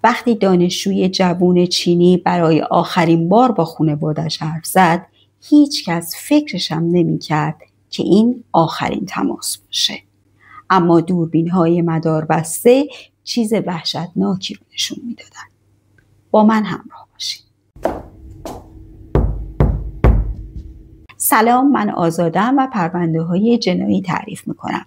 وقتی دانشجوی جوان چینی برای آخرین بار با خانواده‌اش حرف زد، هیچ کس فکرش هم نمی‌کرد که این آخرین تماس باشه. اما دوربین‌های مداربسته چیز وحشتناکی رو نشون می‌دادن. با من همراه باشید. سلام، من آزادم و پرونده‌های جنایی تعریف می‌کنم.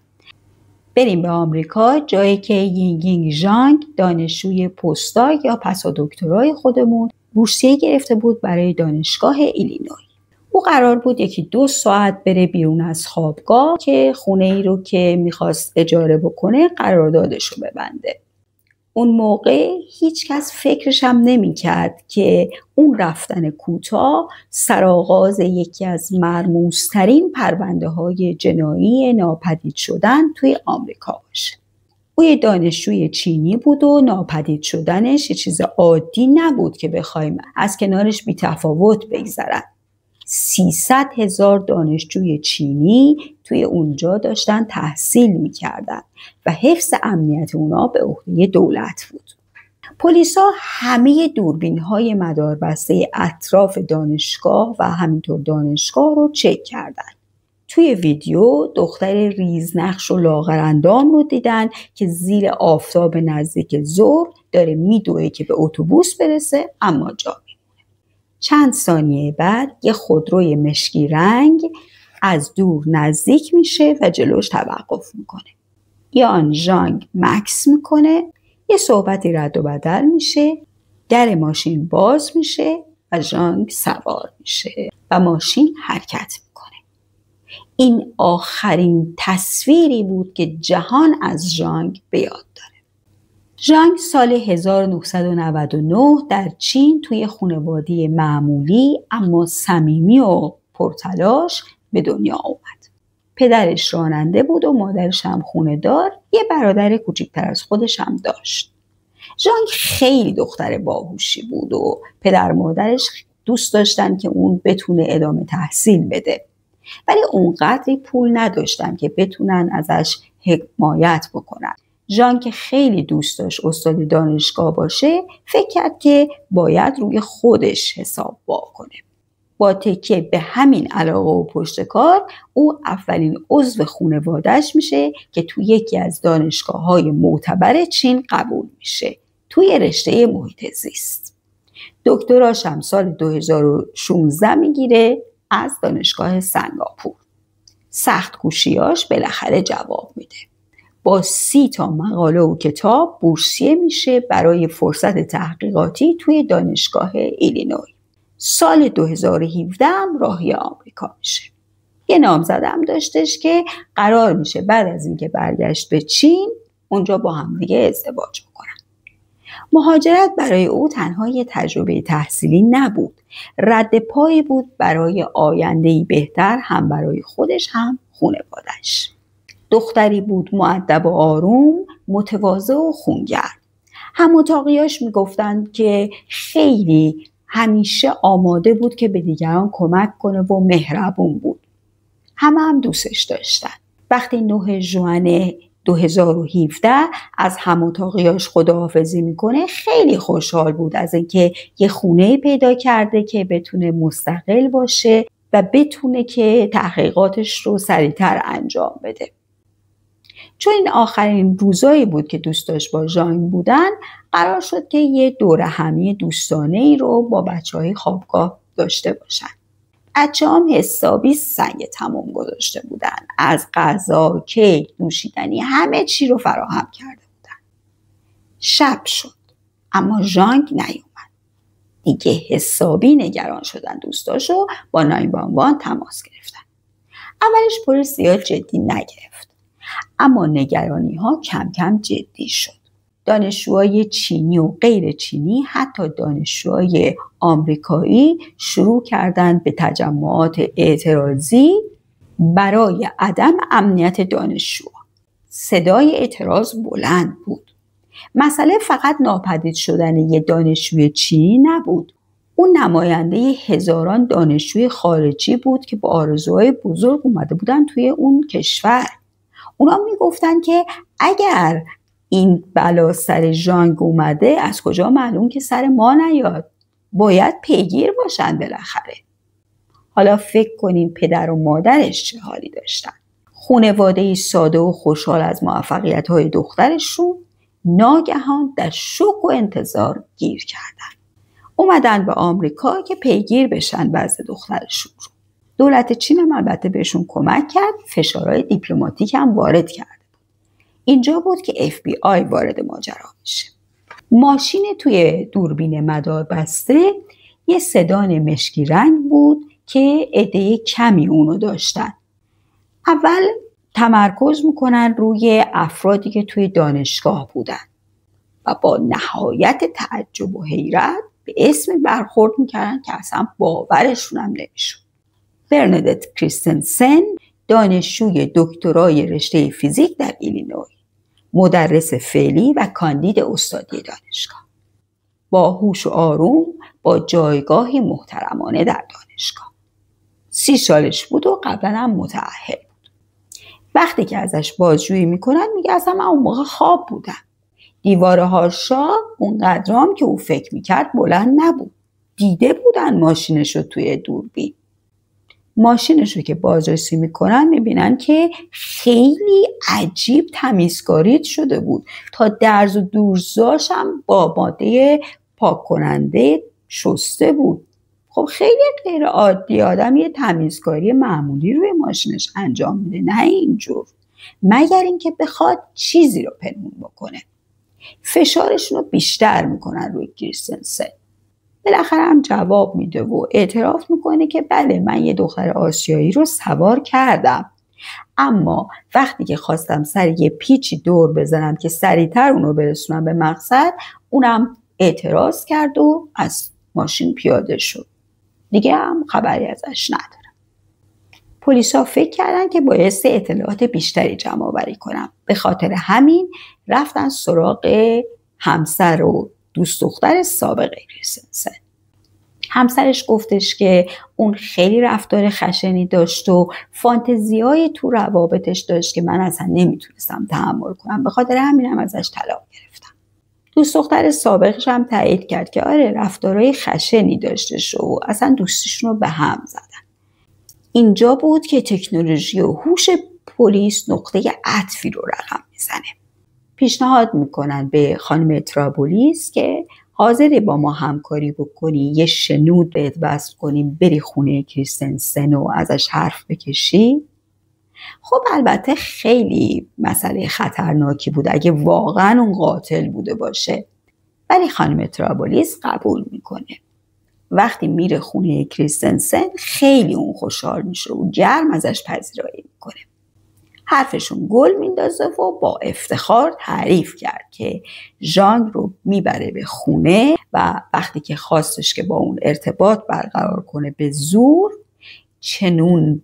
بریم به آمریکا، جایی که یینگ ژانگ، دانشجوی پست‌داک یا پسادکترای خودمون، بورسیه گرفته بود برای دانشگاه ایلینوی. او قرار بود 1-2 ساعت بره بیرون از خوابگاه که خونه ای رو که میخواست اجاره بکنه قراردادش رو ببنده. اون موقع هیچ کس فکرش هم نمی کرد که اون رفتن کوتاه سرآغاز یکی از مرموزترین پرونده های جنایی ناپدید شدن توی آمریکا باشه. او یه دانشجوی چینی بود و ناپدید شدنش یه چیز عادی نبود که بخوایم از کنارش بی تفاوت بگذرن. 300,000 دانشجوی چینی توی اونجا داشتن تحصیل میکردن و حفظ امنیت اونا به عهده دولت بود. پلیسا همه دوربین‌های مداربسته اطراف دانشگاه و همینطور دانشگاه رو چک کردن. توی ویدیو دختر ریزنقش و لاغرندام رو دیدن که زیر آفتاب نزدیک ظهر داره میدوه که به اتوبوس برسه، اما جا چند ثانیه بعد یه خودروی مشکی رنگ از دور نزدیک میشه و جلوش توقف میکنه. یان ژانگ مکث میکنه، یه صحبتی رد و بدل میشه، در ماشین باز میشه و ژانگ سوار میشه و ماشین حرکت میکنه. این آخرین تصویری بود که جهان از ژانگ به یاد داره. ژانگ سال 1999 در چین توی خانواده معمولی اما صمیمی و پرتلاش به دنیا اومد. پدرش راننده بود و مادرش هم خونه‌دار، یه برادر کوچکتر از خودش هم داشت. ژانگ خیلی دختر باهوشی بود و پدر مادرش دوست داشتن که اون بتونه ادامه تحصیل بده. ولی اونقدری پول نداشتن که بتونن ازش حمایت بکنن. ژانگ که خیلی دوست داشت استاد دانشگاه باشه، فکر کرد که باید روی خودش حساب وا کنه. با تکیه به همین علاقه و پشتکار، او اولین عضو خانواده‌اش میشه که توی یکی از دانشگاه‌های معتبر چین قبول میشه، توی رشته محیط زیست. دکتراش هم سال 2016 میگیره از دانشگاه سنگاپور. سخت کوشیاش بالاخره جواب میده. با 30 تا مقاله و کتاب بورسیه میشه برای فرصت تحقیقاتی توی دانشگاه ایلینوی. سال 2017 هم راهی آمریکا میشه. یه نامزدم داشتش که قرار میشه بعد از اینکه برگشت به چین اونجا با هم دیگه ازدواج بکنن. مهاجرت برای او تنها یه تجربه تحصیلی نبود، رد پایی بود برای آینده‌ای بهتر، هم برای خودش هم خانواده‌اش. دختری بود مؤدب و آروم، متواضع و خونگرم. هم اتاقیاش میگفتند که خیلی همیشه آماده بود که به دیگران کمک کنه و مهربون بود. هم دوستش داشتن. وقتی 9 ژوئن 2017 از هم اتاقیاش خداحافظی میکنه، خیلی خوشحال بود از اینکه یه خونه پیدا کرده که بتونه مستقل باشه و بتونه که تحقیقاتش رو سریعتر انجام بده. چون این آخرین روزایی بود که دوست داشت با ژانگ بودن، قرار شد که یه دوره همی دوستانه‌ای رو با بچه‌های خوابگاه داشته باشن. بچه‌هام حسابی سنگ تمام گذاشته بودن. از غذا، کیک، نوشیدنی همه چی رو فراهم کرده بودن. شب شد اما ژانگ نیومد. دیگه حسابی نگران شدن دوستاشو با 911 تماس گرفتن. اولش پلیس زیاد جدی نگرفت. اما نگرانی ها کم کم جدی شد. دانشجوهای چینی و غیر چینی، حتی دانشجوهای آمریکایی شروع کردند به تجمعات اعتراضی برای عدم امنیت دانشجوها. صدای اعتراض بلند بود. مسئله فقط ناپدید شدن یک دانشجوی چینی نبود. اون نماینده هزاران دانشجوی خارجی بود که با آرزوهای بزرگ اومده بودن توی اون کشور. اونا میگفتن که اگر این بلا سر ژانگ اومده، از کجا معلوم که سر ما نیاد؟ باید پیگیر باشن بالاخره. حالا فکر کنین پدر و مادرش چه حالی داشتن. خانواده‌ای ساده و خوشحال از موفقیت‌های دخترشون ناگهان در شوک و انتظار گیر کردن. اومدن به آمریکا که پیگیر بشن وضع دخترشون رو. دولت چین هم البته بهشون کمک کرد، فشارهای دیپلماتیک هم وارد کرد. اینجا بود که FBI وارد ماجرا میشه. ماشین توی دوربین مدار بسته یه سدان مشکی رنگ بود که عده کمی اونو داشتن. اول تمرکز میکنن روی افرادی که توی دانشگاه بودن و با نهایت تعجب و حیرت به اسم برخورد میکردن که اصلا باورشون هم نمیشد. برنادت کریستنسن، دانشجوی دکترای رشته فیزیک در ایلینوی، مدرس فعلی و کاندید استادی دانشگاه، باهوش و آروم با جایگاهی محترمانه در دانشگاه. 30 سالش بود و قبلا هم متأهل بود. وقتی که ازش بازجویی میکنن میگه اصلا من اون موقع خواب بودم. دیوار هاشا اونقدرام که او فکر میکرد بلند نبود. دیده بودن ماشینشو توی دوربین. ماشینشو که بازرسی میکنن میبینن که خیلی عجیب تمیزکاری شده بود. تا درز و دورزاش هم با ماده پاک کننده شسته بود. خب خیلی غیر عادی آدم یه تمیزکاری معمولی روی ماشینش انجام میده، نه اینجور، مگر اینکه بخواد چیزی رو پنهون بکنه. فشارشون رو بیشتر میکنن روی کریستنسن. بالاخره هم جواب میده و اعتراف میکنه که بله من یه دختر آسیایی رو سوار کردم، اما وقتی که خواستم سر یه پیچی دور بزنم که سریعتر اونو برسونم به مقصد، اونم اعتراض کرد و از ماشین پیاده شد. دیگه هم خبری ازش ندارم. پلیسا فکر کردن که بایستی اطلاعات بیشتری جمع آوری کنن. به خاطر همین رفتن سراغ همسر و دوست دختر سابق کریستنسن. همسرش گفتش که اون خیلی رفتار خشنی داشت و فانتزیای تو روابطش داشت که من اصلا نمیتونستم تحمل کنم، به خاطر همینم ازش طلاق گرفتم. دوست دختر سابقش هم تایید کرد که آره رفتارای خشنی داشتش و اصلا دوستیشون رو به هم زدن. اینجا بود که تکنولوژی و هوش پلیس نقطه عطفی رو رقم میزنه. پیشنهاد میکنن به خانم ترابولیس که حاضری با ما همکاری بکنی، یه شنود بهت وصل کنیم، بری خونه کریستنسن و ازش حرف بکشی. خب البته خیلی مسئله خطرناکی بود اگه واقعا اون قاتل بوده باشه، ولی خانم ترابولیس قبول میکنه. وقتی میره خونه کریستنسن خیلی اون خوشحال میشه و گرم ازش پذیرایی میکنه. حرفشون گل میندازه و با افتخار تعریف کرد که ژانگ رو میبره به خونه و وقتی که خواستش که با اون ارتباط برقرار کنه به زور، چنون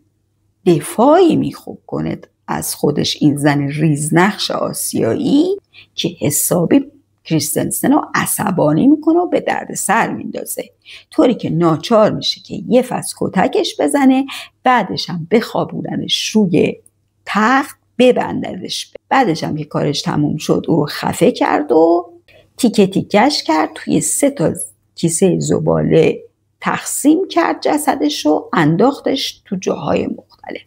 دفاعی میخوب کنه از خودش این زن ریزنقش آسیایی که حسابی کریستنسن رو عصبانی میکنه و به درد سر میندازه، طوری که ناچار میشه که یه فس کتکش بزنه، بعدش هم بخوابوننش روی تخت، ببنددش. بعدش هم که کارش تموم شد او رو خفه کرد و تیکه تیکش کرد، توی 3 کیسه زباله تقسیم کرد جسدش رو، انداختش تو جاهای مختلف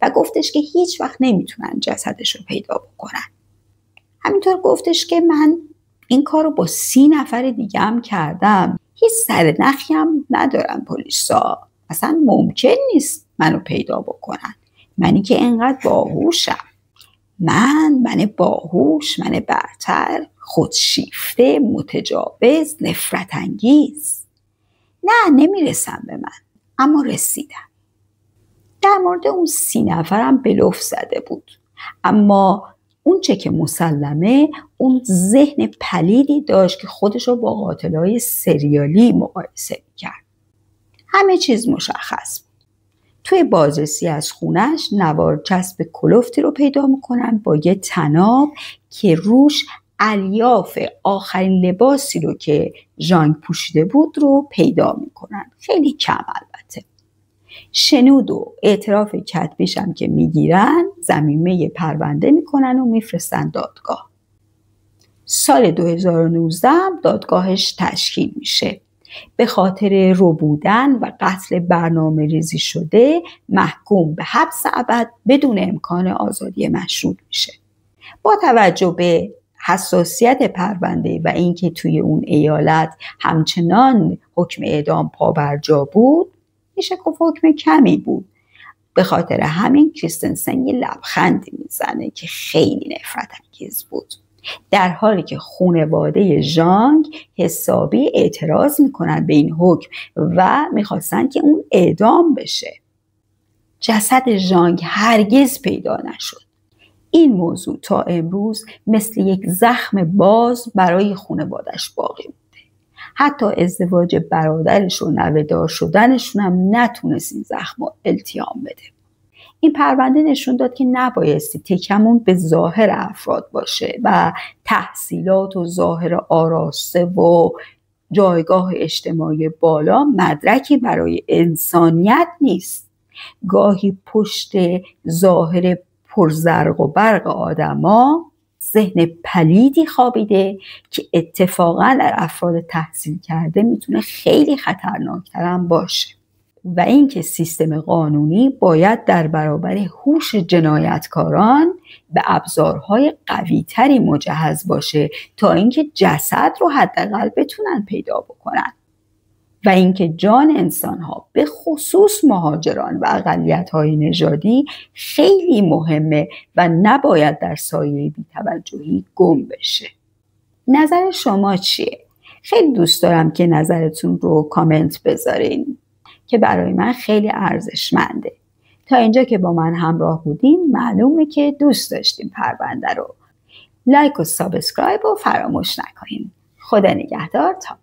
و گفتش که هیچ وقت نمیتونن جسدش رو پیدا بکنن. همینطور گفتش که من این کار رو با 30 نفر دیگه هم کردم، هیچ سرنخی هم ندارن پلیسا، اصلا ممکن نیست منو پیدا بکنن. منی که انقدر باهوشم، من باهوش، من برتر، خودشیفته، متجاوز، نفرت انگیز. نه نمیرسم به من، اما رسیدم. در مورد اون 30 نفرم بلوف زده بود، اما اون چه که مسلمه اون ذهن پلیدی داشت که خودشو با قاتلای سریالی مقایسه میکرد. همه چیز مشخص بود. توی بازرسی از خونش نوار چسب کلفتی رو پیدا میکنن با یه طناب که روش الیاف آخرین لباسی رو که ژانگ پوشیده بود رو پیدا میکنن، خیلی کم البته. شنود و اعتراف کتبیش هم که میگیرن، ضمیمه پرونده میکنن و میفرستن دادگاه. سال 2019 دادگاهش تشکیل میشه. به خاطر ربودن و قتل برنامه ریزی شده محکوم به حبس ابد بدون امکان آزادی مشروط میشه. با توجه به حساسیت پرونده و اینکه توی اون ایالت همچنان حکم اعدام پابرجا بود، میشه گفت حکم کمی بود. به خاطر همین کریستنسن یه لبخندی میزنه که خیلی نفرت انگیز بود، در حالی که خانواده ژانگ حسابی اعتراض میکنن به این حکم و میخواستن که اون اعدام بشه. جسد ژانگ هرگز پیدا نشد. این موضوع تا امروز مثل یک زخم باز برای خانواده‌اش باقی مونده. حتی ازدواج برادرش و نوه‌دار شدنشون هم نتونست این زخم رو التیام بده. این پرونده نشون داد که نبایستی تکمون به ظاهر افراد باشه و تحصیلات و ظاهر آراسته و جایگاه اجتماعی بالا مدرکی برای انسانیت نیست. گاهی پشت ظاهر پرزرق و برق آدما ذهن پلیدی خوابیده که اتفاقا در افراد تحصیل کرده میتونه خیلی خطرناکتر هم باشه. و اینکه سیستم قانونی باید در برابر هوش جنایتکاران به ابزارهای قوی‌تری مجهز باشه تا اینکه جسد رو حداقل بتونن پیدا بکنن. و اینکه جان انسان‌ها به خصوص مهاجران و اقلیت‌های نژادی خیلی مهمه و نباید در سایه بی‌توجهی گم بشه. نظر شما چیه؟ خیلی دوست دارم که نظرتون رو کامنت بذارین که برای من خیلی ارزشمنده. تا اینجا که با من همراه بودین معلومه که دوست داشتین پرونده رو. لایک و سابسکرایب رو فراموش نکنین. خدا نگهدار تا